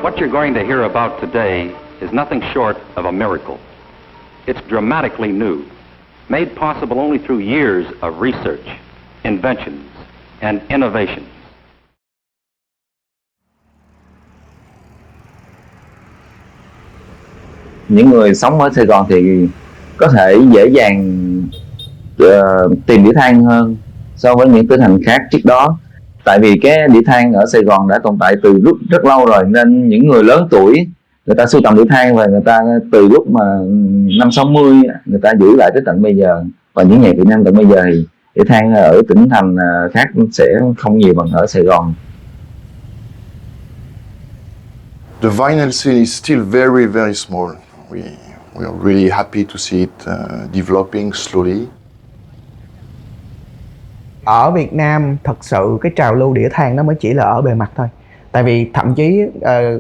What you're going to hear about today is nothing short of a miracle. It's dramatically new, made possible only through years of research, inventions, and innovation. Những người sống ở Sài Gòn thì có thể dễ dàng tìm đĩa than hơn so với những tỉnh thành khác trước đó. Tại vì cái đĩa than ở Sài Gòn đã tồn tại từ rất lâu rồi, nên những người lớn tuổi người ta sưu tầm đĩa than và người ta từ lúc mà năm 60 người ta giữ lại tới tận bây giờ. Và những nhạc Việt Nam tận bây giờ thì đĩa than ở tỉnh thành khác sẽ không nhiều bằng ở Sài Gòn. The vinyl scene is still very, very small. We are really happy to see it developing slowly. Ở Việt Nam thật sự cái trào lưu đĩa than nó mới chỉ là ở bề mặt thôi. Tại vì thậm chí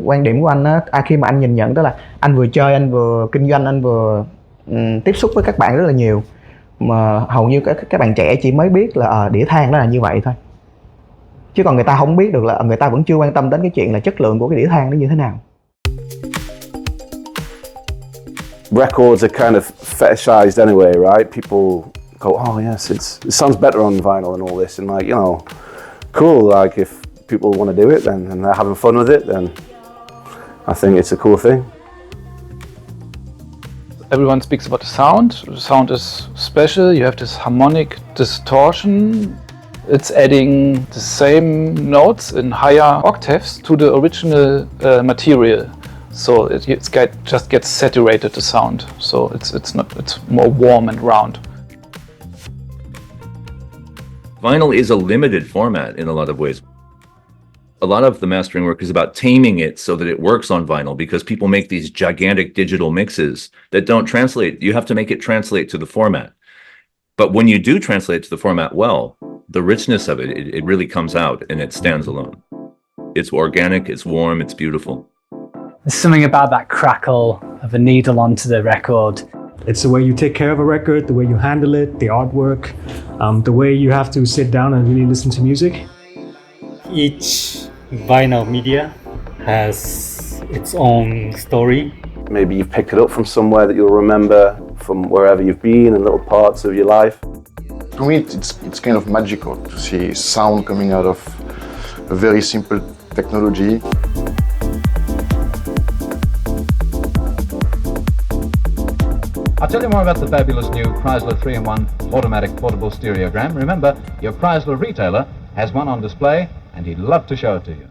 quan điểm của anh á, khi mà anh nhìn nhận đó là anh vừa chơi, anh vừa kinh doanh, anh vừa tiếp xúc với các bạn rất là nhiều, mà hầu như các bạn trẻ chỉ mới biết là đĩa than nó là như vậy thôi, chứ còn người ta không biết được là người ta vẫn chưa quan tâm đến cái chuyện là chất lượng của cái đĩa than nó như thế nào. Records are kind of fetishized anyway, right? People go, oh yes, it sounds better on vinyl and all this, and like, you know, cool, like if people want to do it then and they're having fun with it, then I think it's a cool thing. Everyone speaks about the sound. The sound is special. You have this harmonic distortion. It's adding the same notes in higher octaves to the original material. So it just gets saturated, the sound. So it's more warm and round. Vinyl is a limited format in a lot of ways. A lot of the mastering work is about taming it so that it works on vinyl, because people make these gigantic digital mixes that don't translate. You have to make it translate to the format. But when you do translate to the format well, the richness of it really comes out and it stands alone. It's organic, it's warm, it's beautiful. There's something about that crackle of a needle onto the record. It's the way you take care of a record, the way you handle it, the artwork, the way you have to sit down and really listen to music. Each vinyl media has its own story. Maybe you've picked it up from somewhere that you'll remember from wherever you've been in little parts of your life. To me, it's kind of magical to see sound coming out of a very simple technology. I'll tell you more about the fabulous new Chrysler 3-in-1 automatic portable stereogram. Remember, your Chrysler retailer has one on display and he'd love to show it to you.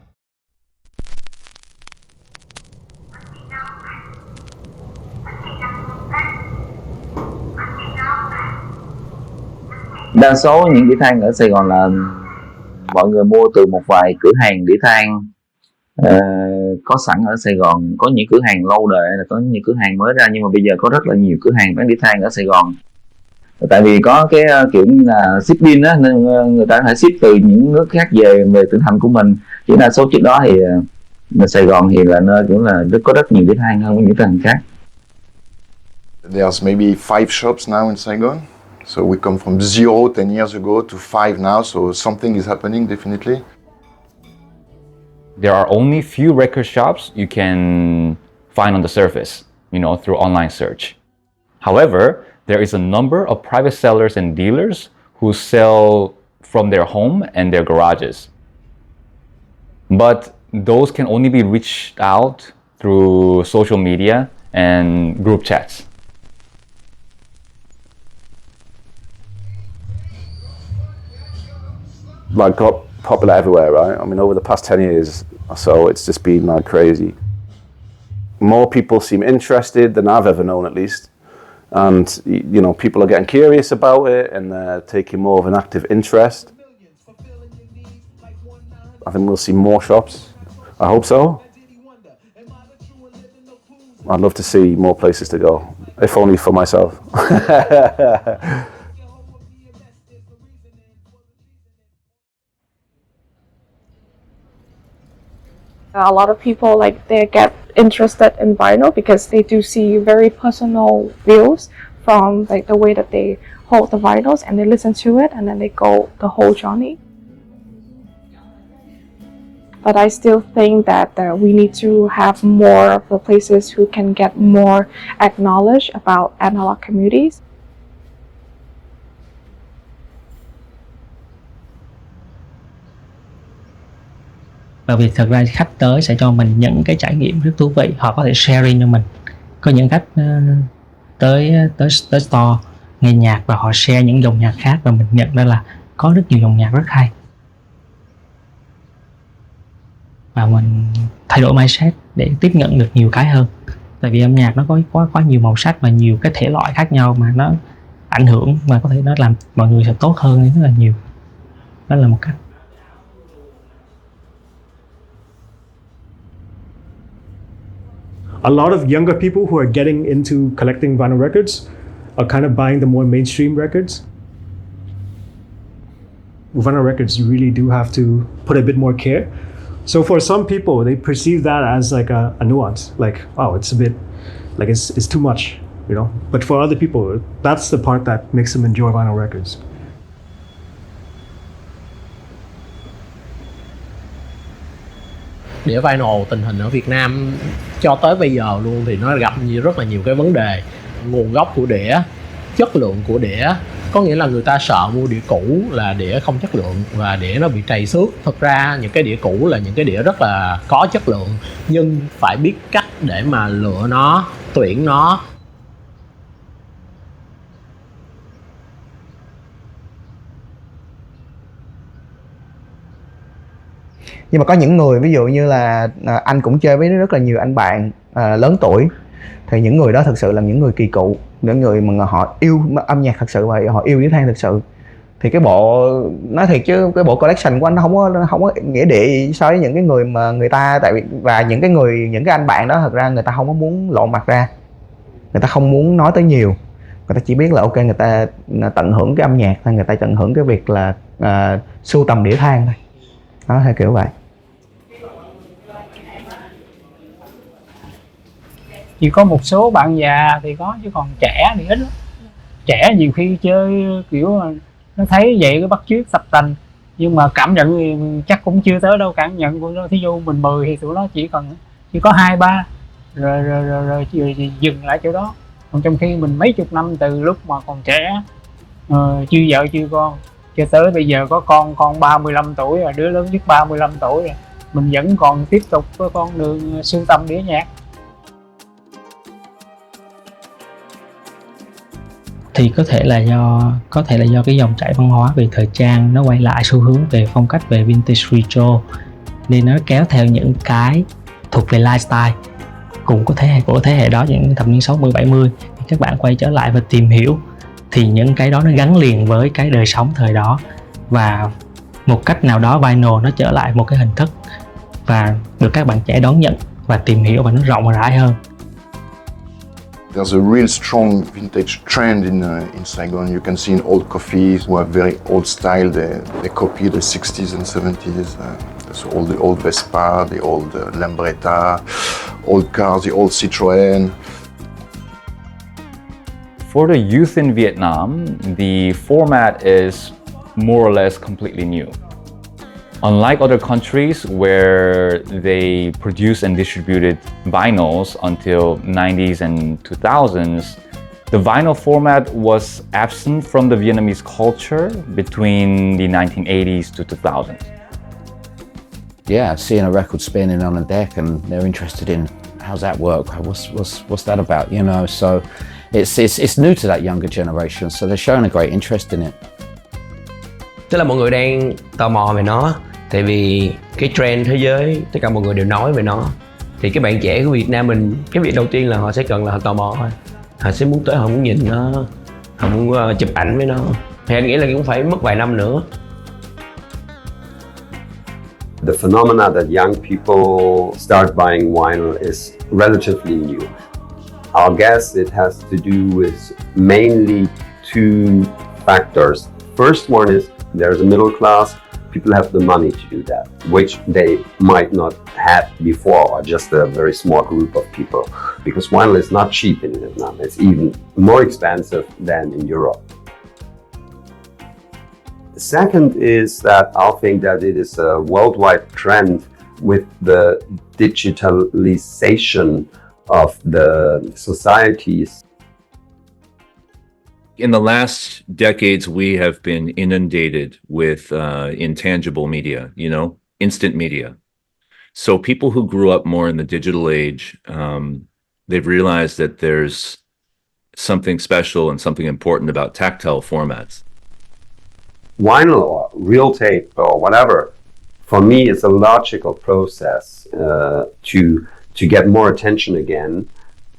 Đa số những đĩa than ở Sài Gòn là mọi người mua từ một vài cửa hàng đĩa than có sẵn ở Sài Gòn. Có những cửa hàng lâu đời, là có những cửa hàng mới ra, nhưng mà bây giờ có rất là nhiều cửa hàng bán đĩa than ở Sài Gòn. Tại vì có cái kiểu như là shipping á, nên người ta có thể ship từ những nước khác về tỉnh thành của mình. Chỉ đa số trước đó thì Sài Gòn thì là nơi cũng là có rất nhiều đĩa than hơn những tỉnh thành khác. There's maybe 5 shops now in Saigon. So we come from 0 10 years ago to 5 now, so something is happening definitely. There are only few record shops you can find on the surface, through online search. However, there is a number of private sellers and dealers who sell from their home and their garages. But those can only be reached out through social media and group chats. Like got popular everywhere, right? I mean, over the past 10 years or so, it's just been like crazy. More people seem interested than I've ever known, at least. And, people are getting curious about it and they're taking more of an active interest. I think we'll see more shops. I hope so. I'd love to see more places to go, if only for myself. A lot of people they get interested in vinyl because they do see very personal views from the way that they hold the vinyls, and they listen to it and then they go the whole journey. but I still think that we need to have more of the places who can get more acknowledged about analog communities. Bởi vì thực ra khách tới sẽ cho mình những cái trải nghiệm rất thú vị, họ có thể sharing cho mình. Có những khách tới store nghe nhạc và họ share những dòng nhạc khác, và mình nhận ra là có rất nhiều dòng nhạc rất hay. Và mình thay đổi mindset để tiếp nhận được nhiều cái hơn. Tại vì âm nhạc nó có quá nhiều màu sắc và nhiều cái thể loại khác nhau mà nó ảnh hưởng, và có thể nó làm mọi người sẽ tốt hơn rất là nhiều. Đó là một cách. A lot of younger people who are getting into collecting vinyl records are kind of buying the more mainstream records. With vinyl records, you really do have to put a bit more care. So for some people, they perceive that as like a nuance, like, oh, it's a bit, like it's too much, you know. But for other people, that's the part that makes them enjoy vinyl records. Đĩa vinyl tình hình ở Việt Nam cho tới bây giờ luôn thì nó gặp rất là nhiều cái vấn đề. Nguồn gốc của đĩa, chất lượng của đĩa, có nghĩa là người ta sợ mua đĩa cũ là đĩa không chất lượng và đĩa nó bị trầy xước. Thực ra những cái đĩa cũ là những cái đĩa rất là có chất lượng, nhưng phải biết cách để mà lựa nó, tuyển nó. Nhưng mà có những người, ví dụ như là anh cũng chơi với rất là nhiều anh bạn lớn tuổi, thì những người đó thực sự là những người kỳ cựu, những người mà họ yêu âm nhạc thật sự và họ yêu đĩa than thật sự. Thì cái bộ, nói thiệt chứ cái bộ collection của anh nó không có nghĩa địa gì so với những cái người mà người ta, tại vì và những cái anh bạn đó thật ra người ta không có muốn lộ mặt ra, người ta không muốn nói tới nhiều, người ta chỉ biết là ok, người ta tận hưởng cái âm nhạc thôi, người ta tận hưởng cái việc là sưu tầm đĩa than thôi, đó, theo kiểu vậy. Chỉ có một số bạn già thì có, chứ còn trẻ thì ít lắm. Trẻ nhiều khi chơi kiểu nó thấy vậy cái bắt chước tập tành, nhưng mà cảm nhận thì chắc cũng chưa tới đâu. Cảm nhận của nó, thí dụ mình 10 thì tụi nó chỉ có 2-3 rồi dừng lại chỗ đó. Còn trong khi mình mấy chục năm từ lúc mà còn trẻ, chưa vợ chưa con, cho tới bây giờ có con 35 tuổi rồi, đứa lớn nhất 35 tuổi rồi, mình vẫn còn tiếp tục với con đường sưu tầm đĩa nhạc. Thì có thể là do cái dòng chảy văn hóa về thời trang nó quay lại xu hướng về phong cách về vintage retro, nên nó kéo theo những cái thuộc về lifestyle cùng của thế hệ đó, những thập niên 60 70 thì các bạn quay trở lại và tìm hiểu, thì những cái đó nó gắn liền với cái đời sống thời đó, và một cách nào đó vinyl nó trở lại một cái hình thức và được các bạn trẻ đón nhận và tìm hiểu, và nó rộng rãi hơn. There's a real strong vintage trend in Saigon. You can see in old coffees who are very old style. They copy the 60s and 70s. So all the old Vespa, the old Lambretta, old cars, the old Citroën. For the youth in Vietnam, the format is more or less completely new. Unlike other countries where they produce and distributed vinyls until 90s and 2000s, the vinyl format was absent from the Vietnamese culture between the 1980s to 2000s. Yeah, seeing a record spinning on a deck and they're interested in how's that work, what's that about, you know? So it's new to that younger generation, so they're showing a great interest in it. Tức là mọi người đang tò mò về nó, tại vì cái trend thế giới tất cả mọi người đều nói về nó. Thì các bạn trẻ của Việt Nam mình, cái việc đầu tiên là họ sẽ cần là họ tò mò thôi, họ sẽ muốn tới, họ muốn nhìn nó, họ muốn chụp ảnh với nó. Thì anh nghĩ là cũng phải mất vài năm nữa. The phenomena that young people start buying vinyl is relatively new. Our guess it has to do with mainly two factors. First one is there's a middle class. People have the money to do that, which they might not have before, or just a very small group of people. Because vinyl is not cheap in Vietnam. It's even more expensive than in Europe. The second is that I think that it is a worldwide trend with the digitalization of the societies. In the last decades, we have been inundated with intangible media, instant media. So people who grew up more in the digital age, they've realized that there's something special and something important about tactile formats. Vinyl or real tape or whatever, for me, it's a logical process to get more attention again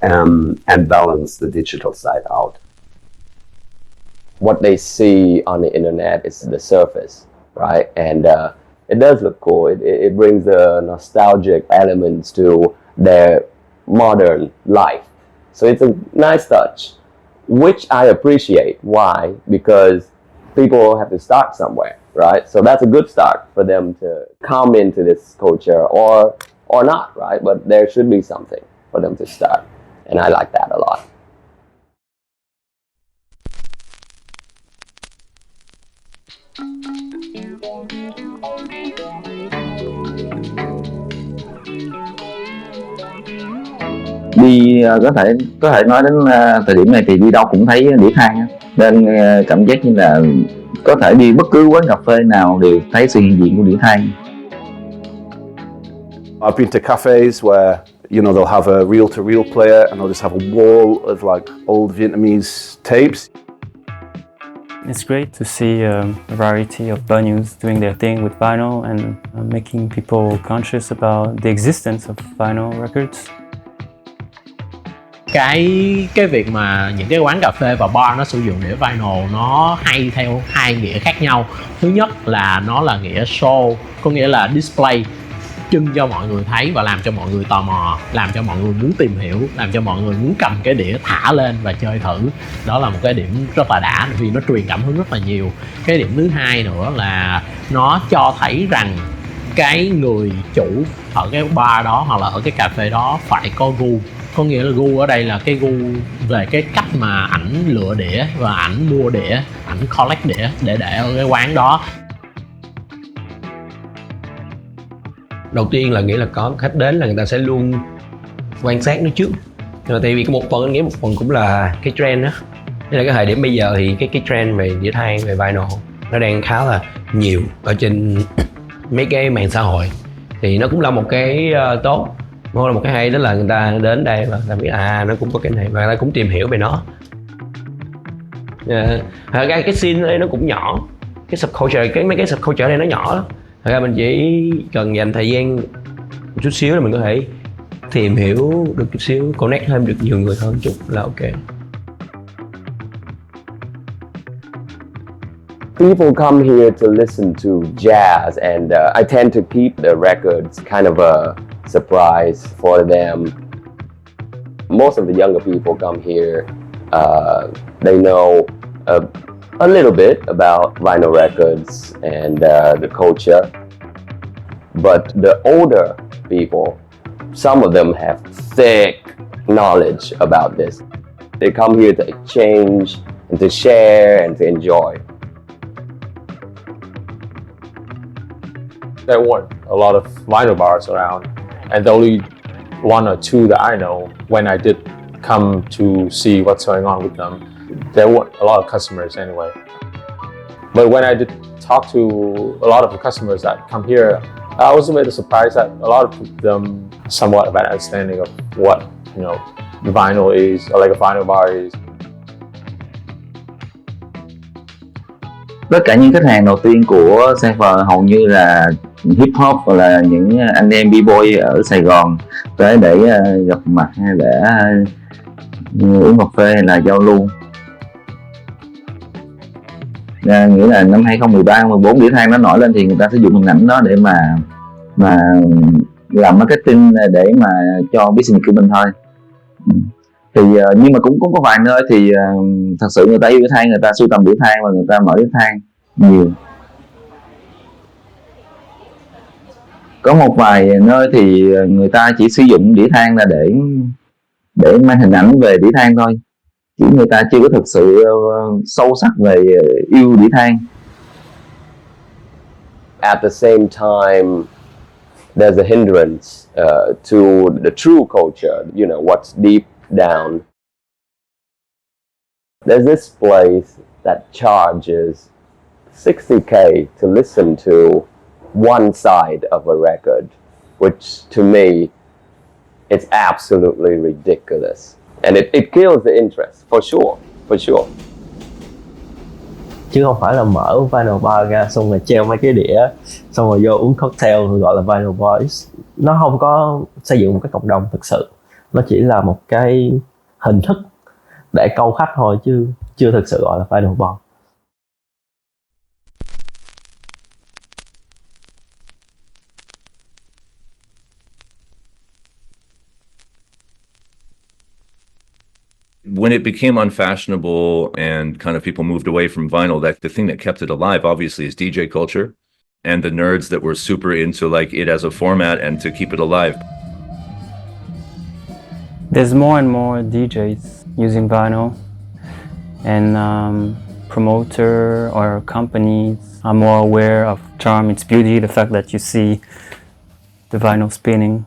and balance the digital side out. What they see on the internet is the surface, right? And it does look cool. It brings the nostalgic elements to their modern life. So it's a nice touch, which I appreciate. Why? Because people have to start somewhere, right? So that's a good start for them to come into this culture or not, right? But there should be something for them to start. And I like that a lot. Đi có thể nói đến thời điểm này thì đi đâu cũng thấy đĩa than á, nên cảm giác như là có thể đi bất cứ quán cà phê nào đều thấy sự hiện diện của đĩa than. I've been to cafes where they'll have a reel-to-reel player and they'll just have a wall of like old Vietnamese tapes. It's great to see a variety of venues doing their thing with vinyl and making people conscious about the existence of vinyl records. Cái việc mà những cái quán cà phê và bar nó sử dụng đĩa vinyl nó hay theo hai nghĩa khác nhau. Thứ nhất là nó là nghĩa show, có nghĩa là display, trưng cho mọi người thấy và làm cho mọi người tò mò, làm cho mọi người muốn tìm hiểu, làm cho mọi người muốn cầm cái đĩa thả lên và chơi thử. Đó là một cái điểm rất là đã vì nó truyền cảm hứng rất là nhiều. Cái điểm thứ hai nữa là nó cho thấy rằng cái người chủ ở cái bar đó hoặc là ở cái cà phê đó phải có gu. Có nghĩa là gu ở đây là cái gu về cái cách mà ảnh lựa đĩa và ảnh mua đĩa, ảnh collect đĩa để ở cái quán đó. Đầu tiên là nghĩa là có khách đến là người ta sẽ luôn quan sát nó trước. Tại vì cái một phần anh nghĩ một phần cũng là cái trend đó. Nên là cái thời điểm bây giờ thì cái trend về đĩa than, về vinyl nó đang khá là nhiều ở trên mấy cái mạng xã hội. Thì nó cũng là một cái tốt. Nó là một cái hay, đó là người ta đến đây và ta biết nó cũng có cái này và người ta cũng tìm hiểu về nó. Cái scene đây nó cũng nhỏ, cái subculture, mấy cái subculture này nó nhỏ lắm. Thật ra mình chỉ cần dành thời gian một chút xíu là mình có thể tìm hiểu được chút xíu, connect thêm được nhiều người hơn chút là ok. People come here to listen to jazz and I tend to keep the records kind of a surprise for them. Most of the younger people come here, they know a little bit about vinyl records and the culture, but the older people, some of them have thick knowledge about this. They come here to exchange and to share and to enjoy. There weren't a lot of vinyl bars around, and the only one or two that I know, when I did come to see what's going on with them, there weren't a lot of customers anyway. But when I did talk to a lot of the customers that come here, I was a bit surprised that a lot of them somewhat have an understanding of what the vinyl is, or like a vinyl bar is. Tất cả những khách hàng đầu tiên của Cypher hầu như là hip hop hoặc là những anh em b-boy ở Sài Gòn tới để gặp mặt hay để uống cà phê hay là giao lưu. Nghĩa là năm 2013, 14 đĩa than nó nổi lên thì người ta sử dụng hình ảnh đó để mà làm marketing để mà cho business của mình thôi. Thì nhưng mà cũng có vài nơi thì thật sự người ta yêu đĩa than, người ta sưu tầm đĩa than và người ta mở đĩa than nhiều. Có một vài nơi thì người ta chỉ sử dụng đĩa than là để mang hình ảnh về đĩa than thôi, chứ người ta chưa có thực sự sâu sắc về yêu đĩa than. At the same time, there's a hindrance to the true culture, you know, what's deep down. There's this place that charges $60K to listen to one side of a record, which to me, it's absolutely ridiculous. And it kills the interest, for sure. Chứ không phải là mở vinyl bar ra xong rồi treo mấy cái đĩa xong rồi vô uống cocktail rồi gọi là vinyl bar. Nó không có xây dựng một cái cộng đồng thực sự, nó chỉ là một cái hình thức để câu khách thôi chứ chưa thực sự gọi là vinyl bar. When it became unfashionable and kind of people moved away from vinyl, that the thing that kept it alive obviously is DJ culture and the nerds that were super into like it as a format and to keep it alive. There's more and more DJs using vinyl, and promoter or companies are more aware of charm, its beauty, the fact that you see the vinyl spinning.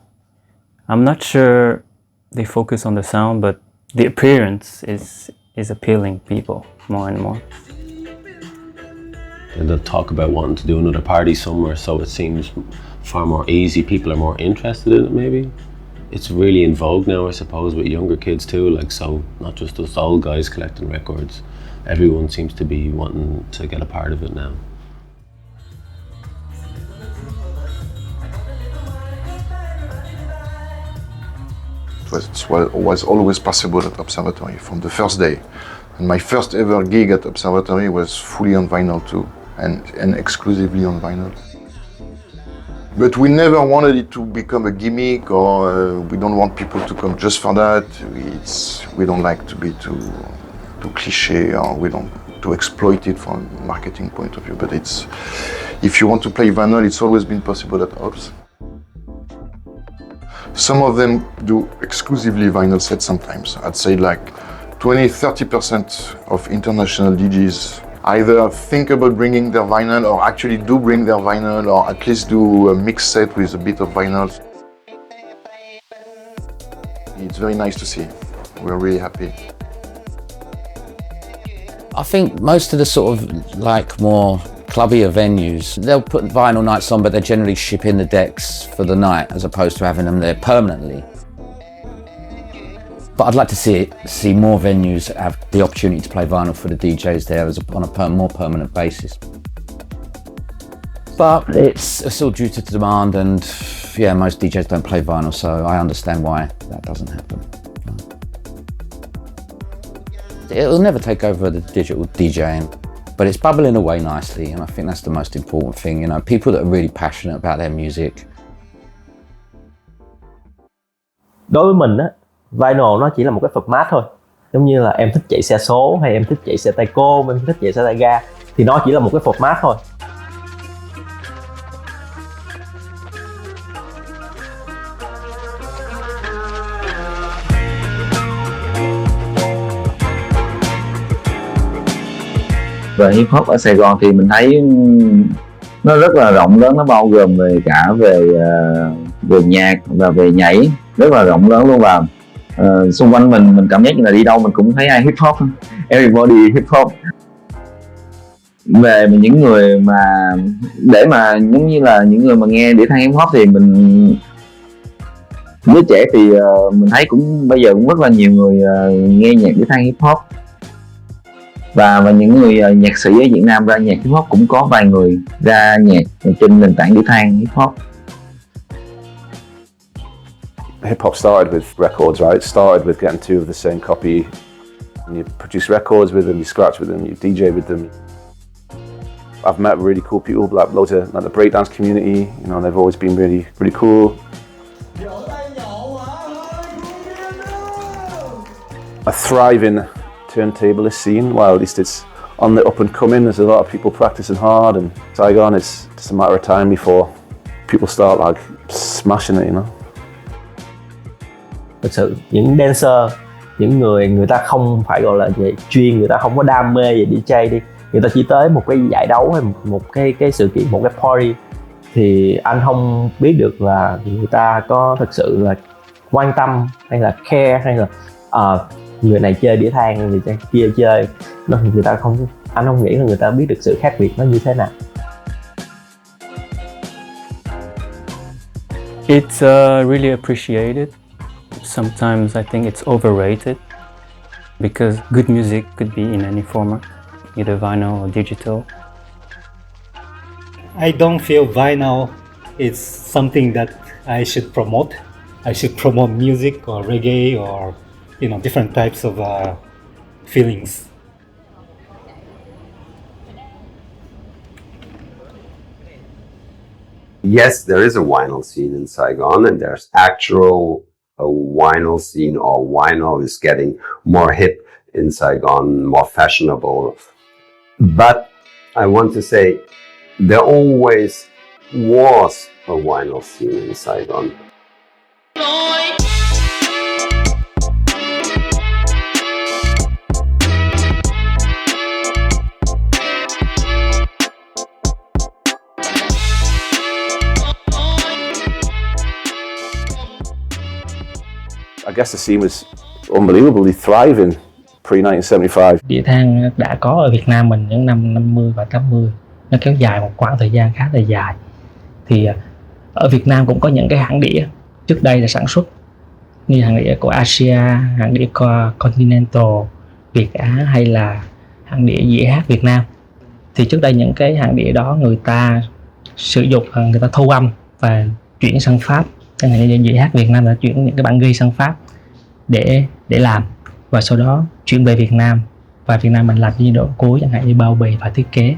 I'm not sure they focus on the sound, but the appearance is appealing people more and more. And they'll talk about wanting to do another party somewhere, so it seems far more easy. People are more interested in it, maybe. It's really in vogue now, I suppose, with younger kids too. Like, so not just us old guys collecting records. Everyone seems to be wanting to get a part of it now. It was always possible at Observatory from the first day. And my first ever gig at Observatory was fully on vinyl too, and exclusively on vinyl. But we never wanted it to become a gimmick, or we don't want people to come just for that. We don't like to be too cliche, or we don't to exploit it from a marketing point of view. But if you want to play vinyl, it's always been possible at Obs. Some of them do exclusively vinyl sets sometimes. I'd say like 20-30% of international DJs either think about bringing their vinyl or actually do bring their vinyl, or at least do a mix set with a bit of vinyl. It's very nice to see. We're really happy. I think most of the sort of like more clubbier venues, they'll put vinyl nights on, but they generally ship in the decks for the night as opposed to having them there permanently. But I'd like to see more venues have the opportunity to play vinyl for the DJs there on a more permanent basis. But it's all due to demand, and yeah, most DJs don't play vinyl, so I understand why that doesn't happen. It'll never take over the digital DJing, but it's bubbling away nicely, and I think that's the most important thing. You know, people that are really passionate about their music. Đối với mình á, vinyl nó chỉ là một cái format thôi. Giống như là em thích chạy xe số, hay em thích chạy xe tay côn, em thích chạy xe tay ga, thì nó chỉ là một cái format thôi. Về hip hop ở Sài Gòn thì mình thấy nó rất là rộng lớn, nó bao gồm về nhạc và về nhảy, rất là rộng lớn luôn. Và xung quanh mình cảm giác như là đi đâu mình cũng thấy ai hip hop, everybody hip hop. Về những người mà để mà giống như là những người mà nghe đĩa than hip hop thì mình giới trẻ thì mình thấy cũng bây giờ cũng rất là nhiều người nghe nhạc đĩa than hip hop. Và những người nhạc sĩ ở Việt Nam ra nhạc hip hop cũng có vài người ra nhạc trên nền tảng đĩa than hip hop. Hip hop started with records, right? It started with getting two of the same copy, and you produce records with them, you scratch with them, you DJ with them. I've met really cool people, like loads of like the breakdance community. You know, they've always been really cool. A thriving turntablist scene. Well, at least it's on the up and coming. There's a lot of people practicing hard, and Saigon, it's just a matter of time before people start like smashing it, you know. Thực sự những dancer, những người ta không phải gọi là về chuyên, người ta không có đam mê về DJ đi, người ta chỉ tới một cái giải đấu hay một cái sự kiện, một cái party thì anh không biết được là người ta có thực sự là quan tâm hay là care, hay là người này chơi đĩa than, người kia chơi, người ta không, anh không nghĩ là người ta biết được sự khác biệt nó như thế nào. It's really appreciated. Sometimes I think it's overrated because good music could be in any format, either vinyl or digital. I don't feel vinyl is something that I should promote. I should promote music or reggae or, you know, different types of feelings. Yes, there is a vinyl scene in Saigon, and there's actual a vinyl scene, or vinyl is getting more hip in Saigon, more fashionable. But I want to say there always was a vinyl scene in Saigon. I guess the scene was unbelievably thriving pre-1975. Đĩa than đã có ở Việt Nam mình những năm 50 và 80. Nó kéo dài một khoảng thời gian khá là dài. Thì ở Việt Nam cũng có những cái hãng đĩa trước đây là sản xuất, như hãng đĩa của Asia, hãng đĩa Continental, Việt Á, hay là hãng đĩa dĩa hát Việt Nam. Thì trước đây những cái hãng đĩa đó người ta sử dụng, người ta thu âm và chuyển sang Pháp. Chẳng hạn như dĩa hát Việt Nam đã chuyển những cái bản ghi sang Pháp để làm, và sau đó chuyển về Việt Nam, và Việt Nam mình làm những đoạn cuối chẳng hạn như bao bì và thiết kế.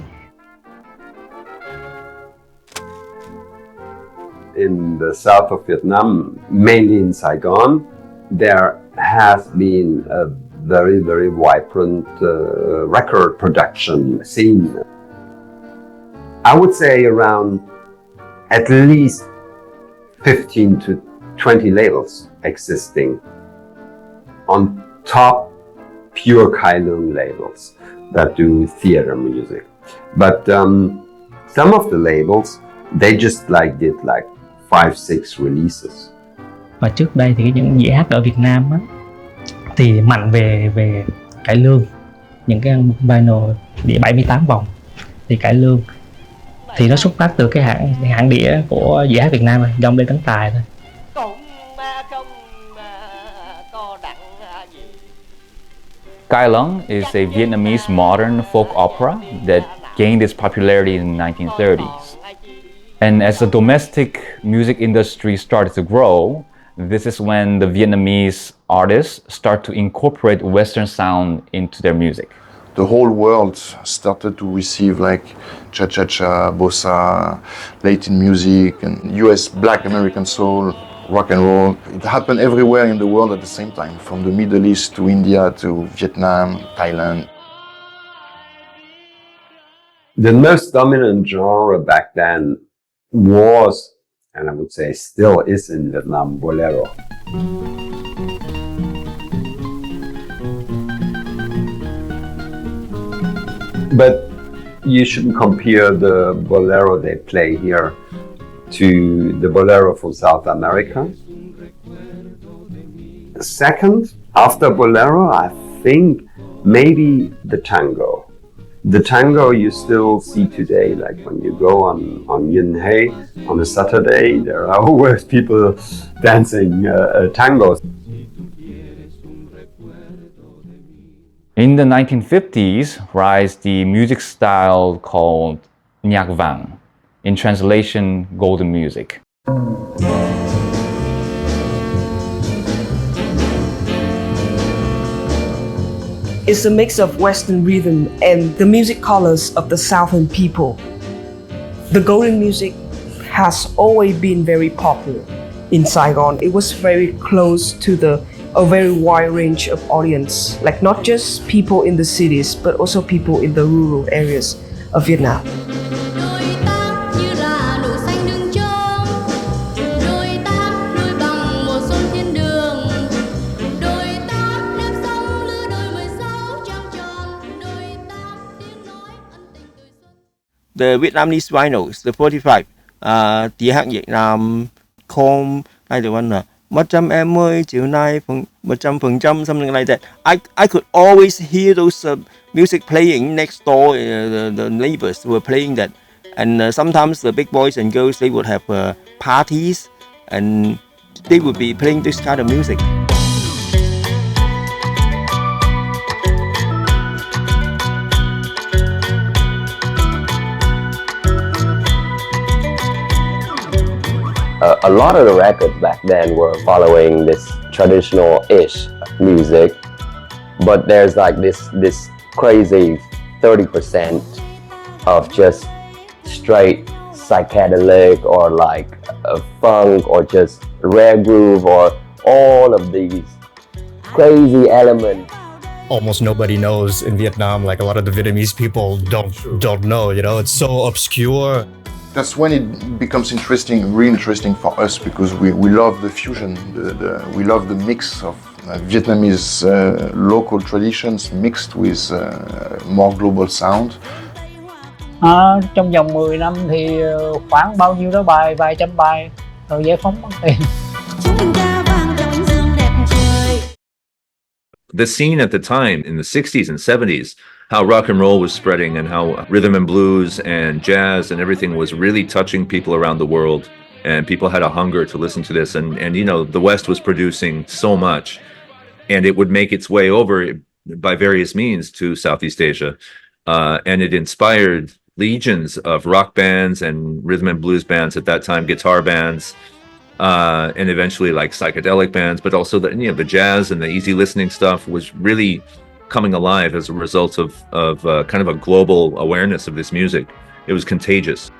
In the south of Vietnam, mainly in Saigon, there has been a very, very vibrant record production scene. I would say around at least 15 to 20 labels existing. On top, pure Kai Lung labels that do theater music. But some of the labels, they just did 5-6 releases. Và trước đây thì những dĩa hát ở Việt Nam á, thì mạnh về cải lương, những cái vinyl đĩa 78 vòng thì cải lương thì nó xuất phát từ cái hãng đĩa của dĩa hát Việt Nam, dòng Lê Tấn Tài thôi. Kai Lung is a Vietnamese modern folk opera that gained its popularity in the 1930s. And as the domestic music industry started to grow, this is when the Vietnamese artists start to incorporate Western sound into their music. The whole world started to receive cha-cha-cha, bossa, Latin music, and US Black American soul, rock and roll. It happened everywhere in the world at the same time, from the Middle East to India to Vietnam, Thailand. The most dominant genre back then was, and I would say still is in Vietnam, bolero. But you shouldn't compare the bolero they play here to the bolero from South America. Second, after bolero, I think maybe the tango. The tango you still see today, like when you go on Yin Hei on a Saturday, there are always people dancing tangos. In the 1950s, rise the music style called Nhạc Vàng, in translation, golden music. It's a mix of Western rhythm and the music colors of the Southern people. The golden music has always been very popular in Saigon. It was very close to a very wide range of audience, like not just people in the cities, but also people in the rural areas of Vietnam. The Vietnamese vinyls, the 45, Chị hát Việt Nam Con I the one 100 em ơi chiều nay 100% something like that. I could always hear those music playing next door. The neighbors were playing that, and sometimes the big boys and girls they would have parties, and they would be playing this kind of music. A lot of the records back then were following this traditional-ish music, but there's like this crazy 30% of just straight psychedelic or like funk or just rare groove or all of these crazy elements. Almost nobody knows in Vietnam. Like a lot of the Vietnamese people don't know. You know, it's so obscure. That's when it becomes interesting, really interesting for us, because we love the fusion, we love the mix of Vietnamese local traditions mixed with more global sound. Trong vòng 10 năm thì khoảng bao nhiêu đó bài, vài trăm bài rồi giải phóng bằng tiền. The scene at the time in the 60s and 70s, how rock and roll was spreading and how rhythm and blues and jazz and everything was really touching people around the world, and people had a hunger to listen to this, and you know, the West was producing so much, and it would make its way over by various means to Southeast Asia, and it inspired legions of rock bands and rhythm and blues bands at that time, guitar bands, and eventually like psychedelic bands, but also the jazz and the easy listening stuff was really coming alive as a result of kind of a global awareness of this music. It was contagious.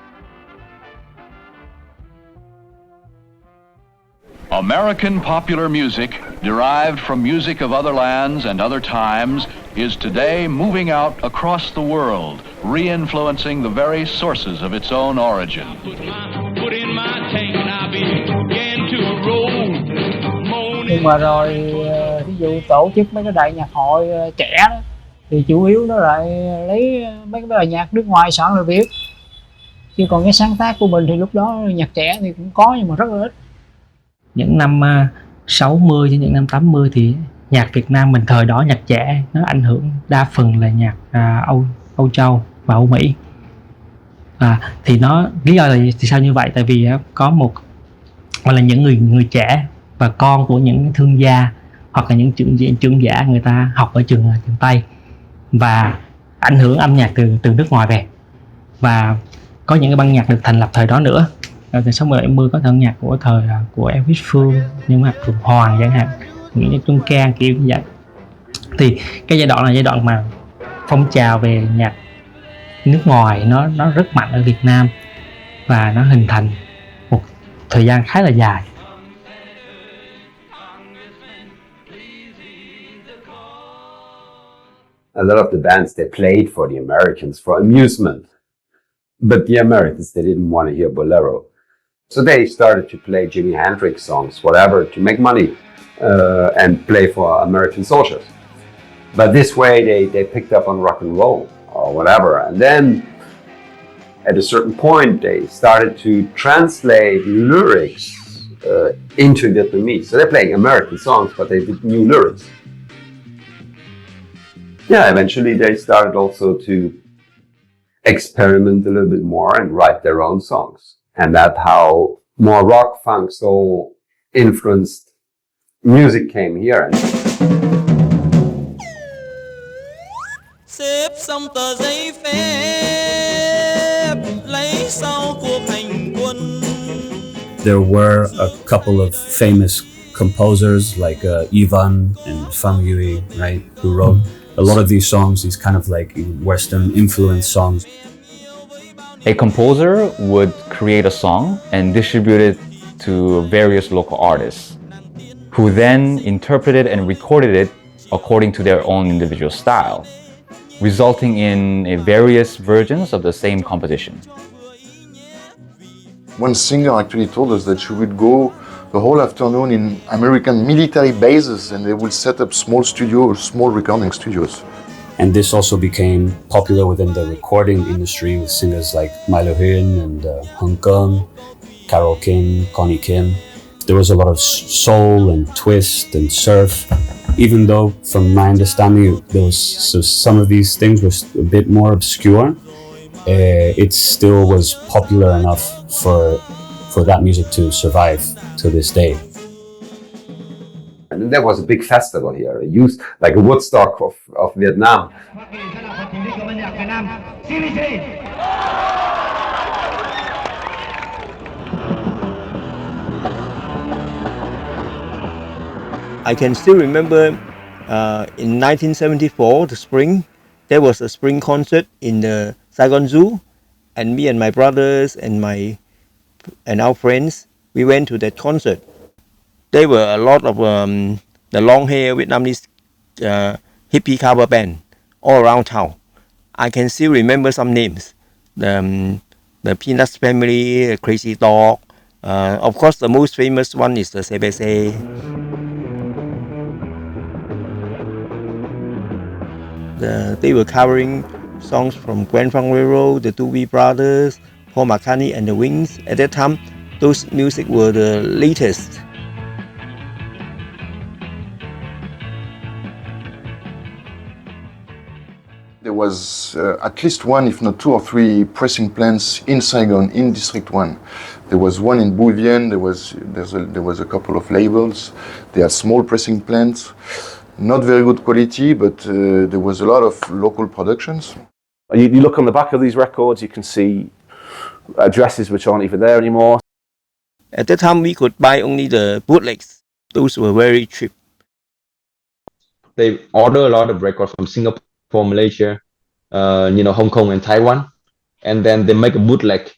American popular music, derived from music of other lands and other times, is today moving out across the world, re-influencing the very sources of its own origin. Nhưng mà rồi ví dụ tổ chức mấy cái đại nhạc hội trẻ đó, thì chủ yếu nó lại lấy mấy cái bài nhạc nước ngoài soạn lời Việt, chứ còn cái sáng tác của mình thì lúc đó nhạc trẻ thì cũng có nhưng mà rất là ít. Những năm 60 đến những năm 80 thì nhạc Việt Nam mình thời đó, nhạc trẻ nó ảnh hưởng đa phần là nhạc Âu Châu và Âu Mỹ. Thì nó lý do là thì sao như vậy? Tại vì có một hoặc là những người trẻ và con của những thương gia hoặc là những trưởng giả, người ta học ở trường Tây và ảnh hưởng âm nhạc từ nước ngoài về, và có những cái ban nhạc được thành lập thời đó nữa. Từ 60-70 có thân nhạc của thời của Elvis Phương, nhưng mà Phượng Hoàng chẳng hạn, Nguyễn Nhật Trung Cang kiểu như vậy. Thì cái giai đoạn là giai đoạn mà phong trào về nhạc nước ngoài nó rất mạnh ở Việt Nam, và nó hình thành một thời gian khá là dài. A lot of the bands, they played for the Americans for amusement. But the Americans, they didn't want to hear bolero. So they started to play Jimi Hendrix songs, whatever, to make money and play for American soldiers. But this way, they picked up on rock and roll or whatever. And then at a certain point, they started to translate lyrics into Vietnamese. So they're playing American songs, but they did new lyrics. Yeah, eventually they started also to experiment a little bit more and write their own songs. And that's how more rock, funk, soul influenced music came here. Xếp xong tờ giấy phép lấy sau cuộc hành quân. There were a couple of famous composers like Ivan and Pham Yui, right, who wrote a lot of these songs, these kind of like Western influenced songs. A composer would create a song and distribute it to various local artists, who then interpreted and recorded it according to their own individual style, resulting in various versions of the same composition. One singer actually told us that she would go the whole afternoon in American military bases, and they would set up small studios, small recording studios. And this also became popular within the recording industry with singers like Milo Hyun and Hung Kung, Carole King, Connie Kim. There was a lot of soul and twist and surf, even though from my understanding some of these things were a bit more obscure. It still was popular enough for that music to survive to this day. And there was a big festival here, used like a Woodstock of Vietnam. I can still remember in 1974, the spring, there was a spring concert in the Saigon Zoo, and me and my brothers and our friends, we went to that concert. There were a lot of the long hair Vietnamese hippie cover band all around town. I can still remember some names. The Peanuts Family, Crazy Dog. Of course, the most famous one is the CBC. They were covering songs from Grand Funk Railroad, the Doobie Brothers, Paul McCartney and the Wings. At that time, those music were the latest. There was at least one, if not two or three pressing plants in Saigon, in District 1. There was one in Bui Vien, there was a couple of labels. They had small pressing plants, not very good quality, but there was a lot of local productions. You look on the back of these records, you can see addresses which aren't even there anymore. At that time, we could buy only the bootlegs. Those were very cheap. They order a lot of records from Singapore, Malaysia, Hong Kong and Taiwan, and then they make a bootleg.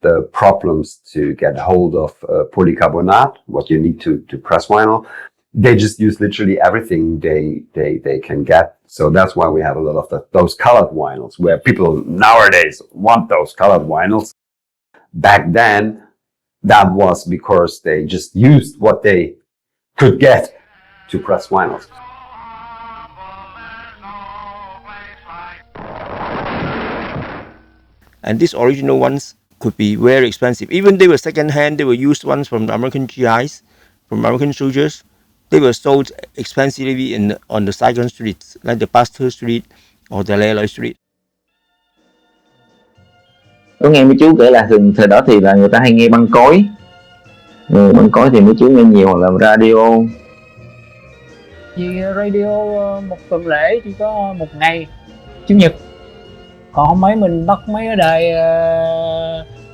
The problems to get hold of polycarbonate, what you need to press vinyl, they just use literally everything they can get. So that's why we have a lot of those colored vinyls, where people nowadays want those colored vinyls. Back then, that was because they just used what they could get to press vinyls. And these original ones could be very expensive. Even they were second-hand, they were used ones from the American GIs, from American soldiers. They were sold expensively on the Saigon streets, like the Pasteur Street or the Lê Lợi Street. Tôi nghe mấy chú kể là thời đó thì là người ta hay nghe băng cối. Băng cối thì mấy chú nghe nhiều, hoặc là radio. Vì radio một tuần lễ chỉ có một ngày, Chủ nhật. Còn không mấy mình bắt mấy cái đài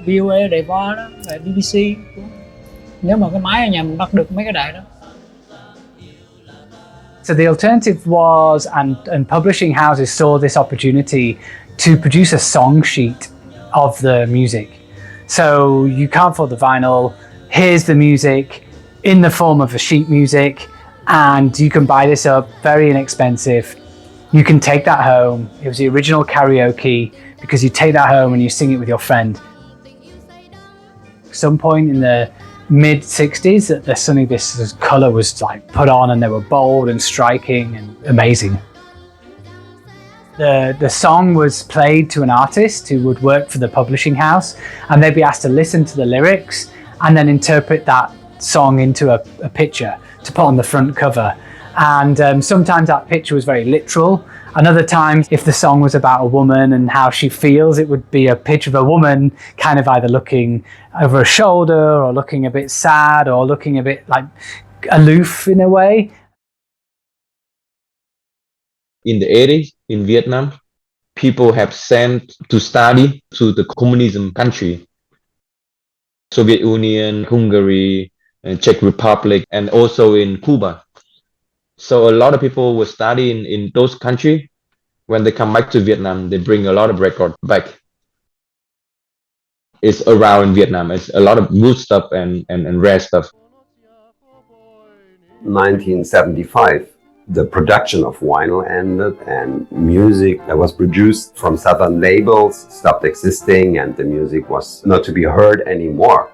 VOA, đài VO đó, đài BBC. Nếu mà cái máy ở nhà mình bắt được mấy cái đài đó. So the alternative was, and publishing houses saw this opportunity to produce a song sheet of the music. So you can't afford the vinyl, here's the music in the form of a sheet music, and you can buy this up very inexpensive. You can take that home. It was the original karaoke, because you take that home and you sing it with your friend. At some point in the mid-60s, suddenly this colour was like put on, and they were bold and striking and amazing. The song was played to an artist who would work for the publishing house, and they'd be asked to listen to the lyrics and then interpret that song into a picture to put on the front cover. And sometimes that picture was very literal, and other times, if the song was about a woman and how she feels, it would be a picture of a woman kind of either looking over her shoulder or looking a bit sad or looking a bit like aloof in a way. In the 80s, in Vietnam, people have sent to study to the communism country. Soviet Union, Hungary, Czech Republic, and also in Cuba. So a lot of people were studying in those countries. When they come back to Vietnam, they bring a lot of records back. It's around Vietnam. It's a lot of good stuff and rare stuff. 1975, the production of vinyl ended, and music that was produced from Southern labels stopped existing, and the music was not to be heard anymore.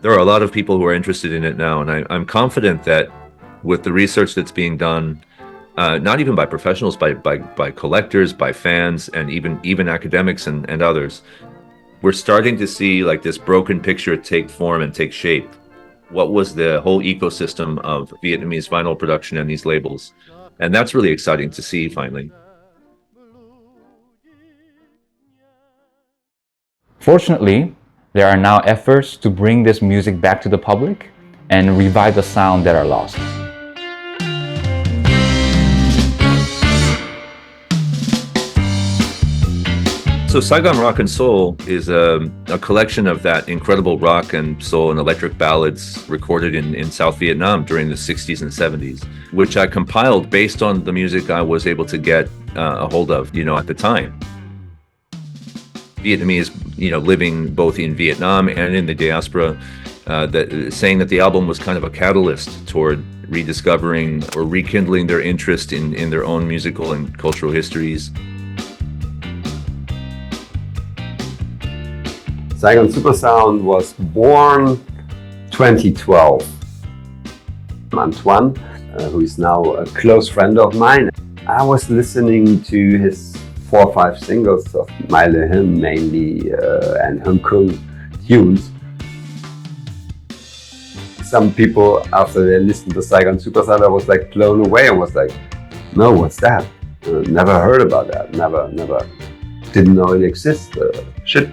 There are a lot of people who are interested in it now, and I'm confident that with the research that's being done, not even by professionals, by collectors, by fans, and even academics and others. We're starting to see like this broken picture take form and take shape. What was the whole ecosystem of Vietnamese vinyl production and these labels? And that's really exciting to see finally. Fortunately, there are now efforts to bring this music back to the public and revive the sound that are lost. So Saigon Rock and Soul is a collection of that incredible rock and soul and electric ballads recorded in South Vietnam during the 60s and 70s, which I compiled based on the music I was able to get a hold of, at the time. Vietnamese, living both in Vietnam and in the diaspora, saying that the album was kind of a catalyst toward rediscovering or rekindling their interest in their own musical and cultural histories. Saigon Supersound was born 2012. Antoine, who is now a close friend of mine, I was listening to his 4 or 5 singles of Mai Le Him mainly and Hung Kung tunes. Some people, after they listened to Saigon Supersound, I was like blown away and was like, no, what's that? Never heard about that, never, didn't know it existed. Shit.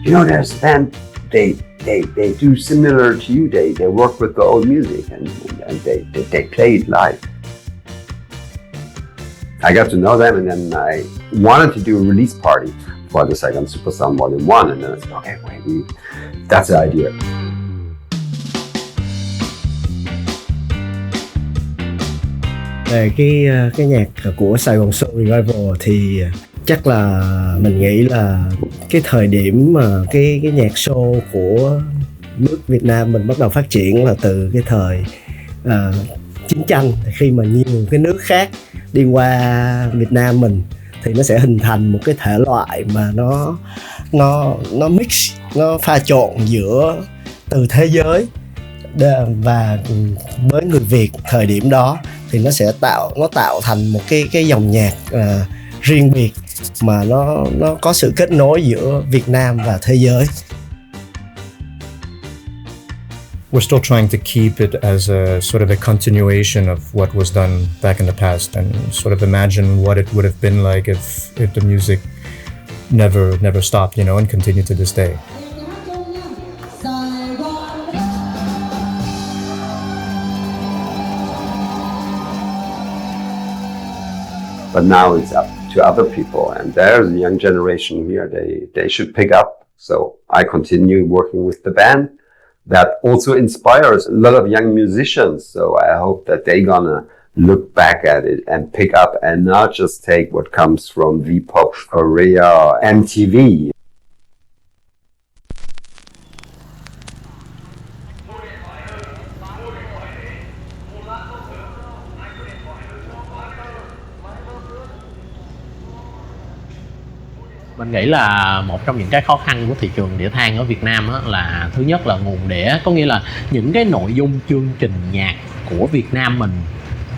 There's a band, they do similar to you. They work with the old music and they play it live. I got to know them, and then I wanted to do a release party for the Saigon Supersound Volume 1, and then I said, okay, wait, that's the idea. Về cái nhạc của Sài Gòn Soul Revival thì chắc là mình nghĩ là cái thời điểm mà cái nhạc show của nước Việt Nam mình bắt đầu phát triển là từ cái thời chiến tranh, khi mà nhiều cái nước khác đi qua Việt Nam mình thì nó sẽ hình thành một cái thể loại mà nó mix, nó pha trộn giữa từ thế giới và với người Việt thời điểm đó, thì nó sẽ tạo thành một cái dòng nhạc riêng biệt mà nó có sự kết nối giữa Việt Nam và thế giới. We're still trying to keep it as a sort of a continuation of what was done back in the past, and sort of imagine what it would have been like if the music never stopped, and continued to this day. But now it's up to other people, and there's a young generation here, they should pick up. So I continue working with the band. That also inspires a lot of young musicians, so I hope that they're gonna look back at it and pick up and not just take what comes from V-pop, Korea, MTV. Mình nghĩ là một trong những cái khó khăn của thị trường đĩa than ở Việt Nam là thứ nhất là nguồn đĩa, có nghĩa là những cái nội dung chương trình nhạc của Việt Nam mình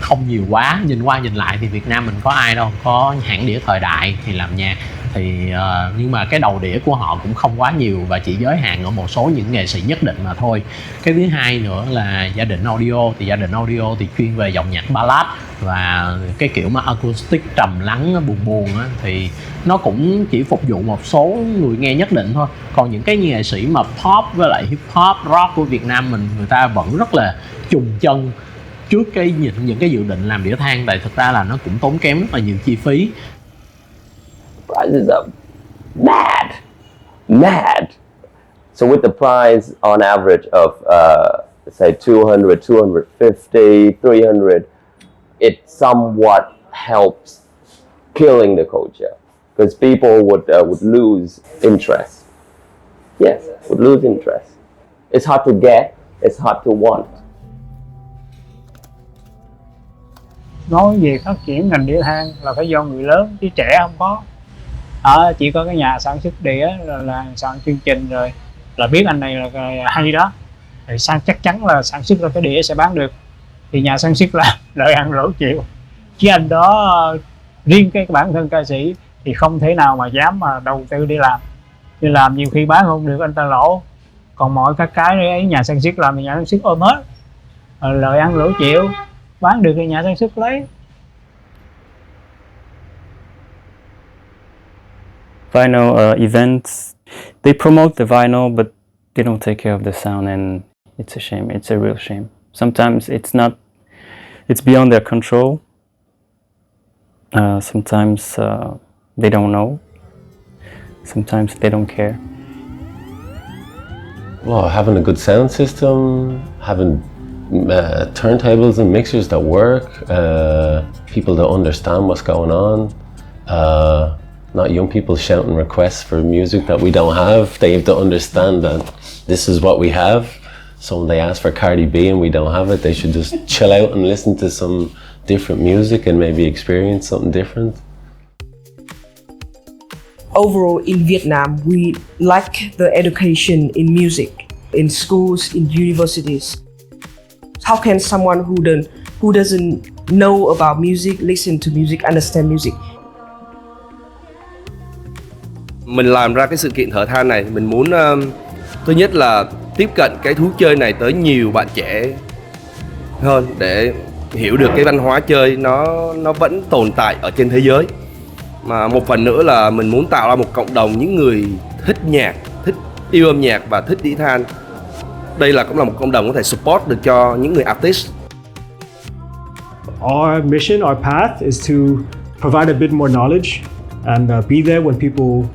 không nhiều quá. Nhìn qua nhìn lại thì Việt Nam mình có ai đâu, có hãng đĩa Thời Đại thì làm nhạc thì nhưng mà cái đầu đĩa của họ cũng không quá nhiều và chỉ giới hạn ở một số những nghệ sĩ nhất định mà thôi. Cái thứ hai nữa là Gia Định Audio, thì Gia Định Audio thì chuyên về dòng nhạc ballad và cái kiểu mà acoustic trầm lắng buồn buồn thì nó cũng chỉ phục vụ một số người nghe nhất định thôi. Còn những cái nghệ sĩ mà pop với lại hip hop, rock của Việt Nam mình, người ta vẫn rất là trùng chân trước những cái dự định làm đĩa than, tại thực ra là nó cũng tốn kém rất là nhiều chi phí. Prices are mad. So with the price on average of say 200, 250, 300, it somewhat helps killing the culture because people would lose interest. Yes, would lose interest. It's hard to get, it's hard to want. Nói về phát triển ngành đĩa than là phải do người lớn chứ trẻ không có. Chỉ có cái nhà sản xuất đĩa là soạn chương trình rồi là biết anh này là hay đó, thì chắc chắn là sản xuất ra cái đĩa sẽ bán được, thì nhà sản xuất là lợi ăn lỗ chịu. Chứ anh đó riêng cái bản thân ca sĩ thì không thể nào mà dám mà đầu tư để làm, chứ làm nhiều khi bán không được anh ta lỗ, còn mọi các cái ấy nhà sản xuất làm thì nhà sản xuất ôm hết, lợi ăn lỗ chịu, bán được thì nhà sản xuất lấy. Vinyl events, they promote the vinyl, but they don't take care of the sound, and it's a shame. It's a real shame. Sometimes it's beyond their control. Sometimes they don't know. Sometimes they don't care. Well, having a good sound system, having turntables and mixers that work, people that understand what's going on, not young people shouting requests for music that we don't have. They have to understand that this is what we have. So when they ask for Cardi B and we don't have it, they should just chill out and listen to some different music and maybe experience something different. Overall, in Vietnam, we lack the education in music, in schools, in universities. How can someone who doesn't know about music, listen to music, understand music? Mình làm ra cái sự kiện thợ than này, mình muốn thứ nhất là tiếp cận cái thú chơi này tới nhiều bạn trẻ hơn, để hiểu được cái văn hóa chơi nó vẫn tồn tại ở trên thế giới. Mà một phần nữa là mình muốn tạo ra một cộng đồng những người thích nhạc, thích yêu âm nhạc và thích đĩa than. Đây cũng là một cộng đồng có thể support được cho những người artist. Our mission, our path is to provide a bit more knowledge and be there when people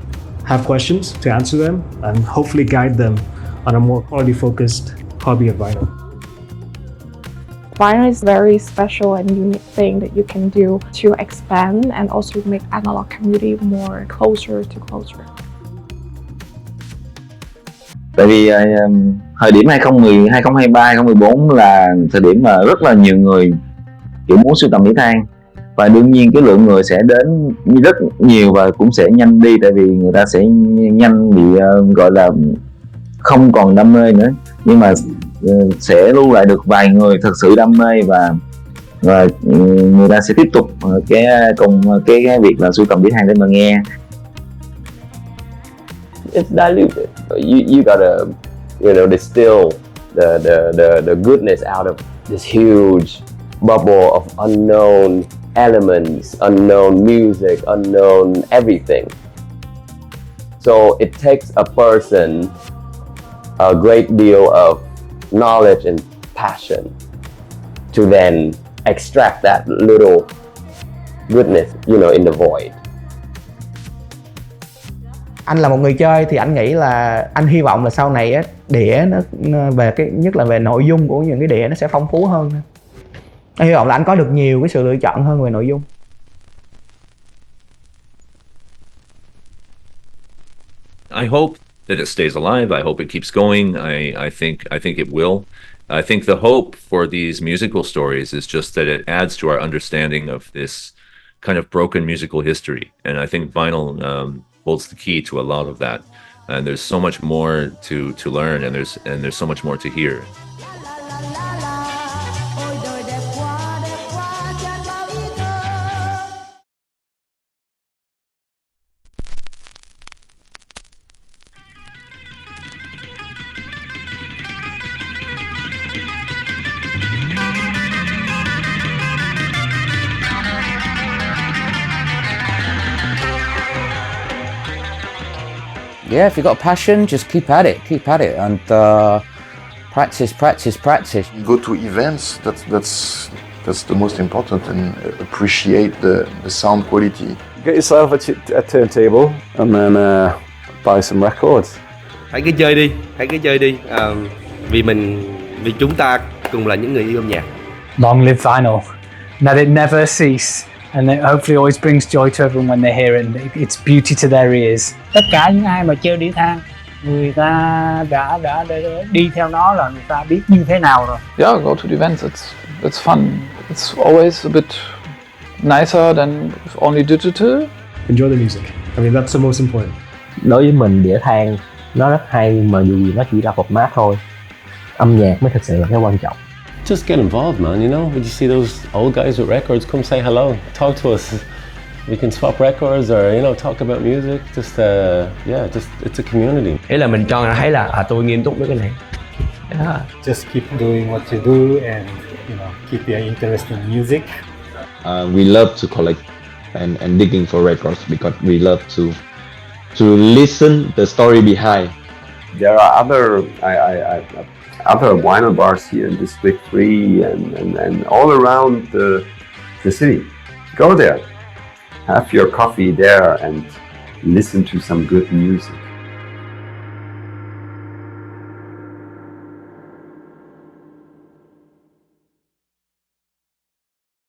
have questions to answer them and hopefully guide them on a more quality focused hobby of vinyl. Vinyl is a very special and unique thing that you can do to expand and also make analog community more closer. Tại vì thời điểm 2010, 2023, 2014 là thời điểm mà rất là nhiều người kiểu muốn sưu tầm đĩa than, và đương nhiên cái lượng người sẽ đến rất nhiều và cũng sẽ nhanh đi, tại vì người ta sẽ nhanh bị gọi là không còn đam mê nữa, nhưng mà sẽ lưu lại được vài người thật sự đam mê và người ta sẽ tiếp tục cái việc là sưu tầm đĩa than để mà nghe. It's diluted. You gotta, distill the goodness out of this huge bubble of unknown elements, unknown music, unknown everything. So it takes a person a great deal of knowledge and passion to then extract that little goodness, in the void. Anh là một người chơi thì anh nghĩ là anh hy vọng là sau này á, đĩa nó về nhất là về nội dung của những cái đĩa nó sẽ phong phú hơn. Anh hy vọng là anh có được nhiều cái sự lựa chọn hơn về nội dung. I hope that it stays alive. I hope it keeps going. I think it will. I think the hope for these musical stories is just that it adds to our understanding of this kind of broken musical history. And I think vinyl holds the key to a lot of that. And there's so much more to learn, and there's so much more to hear. Yeah, if you've got a passion, just keep at it, and practice. Go to events. That's the most important, and appreciate the sound quality. Get yourself a turntable and then buy some records. Hãy cứ chơi đi, vì chúng ta cùng là những người yêu âm nhạc. Long live vinyl. Let it never cease. And it hopefully always brings joy to everyone when they hear it, and it's beauty to their ears. Tất cả những ai mà chơi đĩa than, người ta đã đi theo nó là người ta biết như thế nào rồi. Yeah, go to the events. It's fun. It's always a bit nicer than only digital. Enjoy the music. I mean, that's the most important. Đối với mình, đĩa than nó rất hay, mà dù gì nó chỉ là format thôi. Âm nhạc mới thực sự là cái quan trọng. Just get involved, man, you know? When you see those old guys with records, come say hello, talk to us. We can swap records or, you know, talk about music. Just, it's a community. Ý là mình cho người thấy là tôi nghiêm túc với cái này. Just keep doing what you do and, you know, keep your interest in music. We love to collect and digging for records because we love to listen the story behind. There are other vinyl bars here in District 3 and all around the city. Go there, have your coffee there and listen to some good music.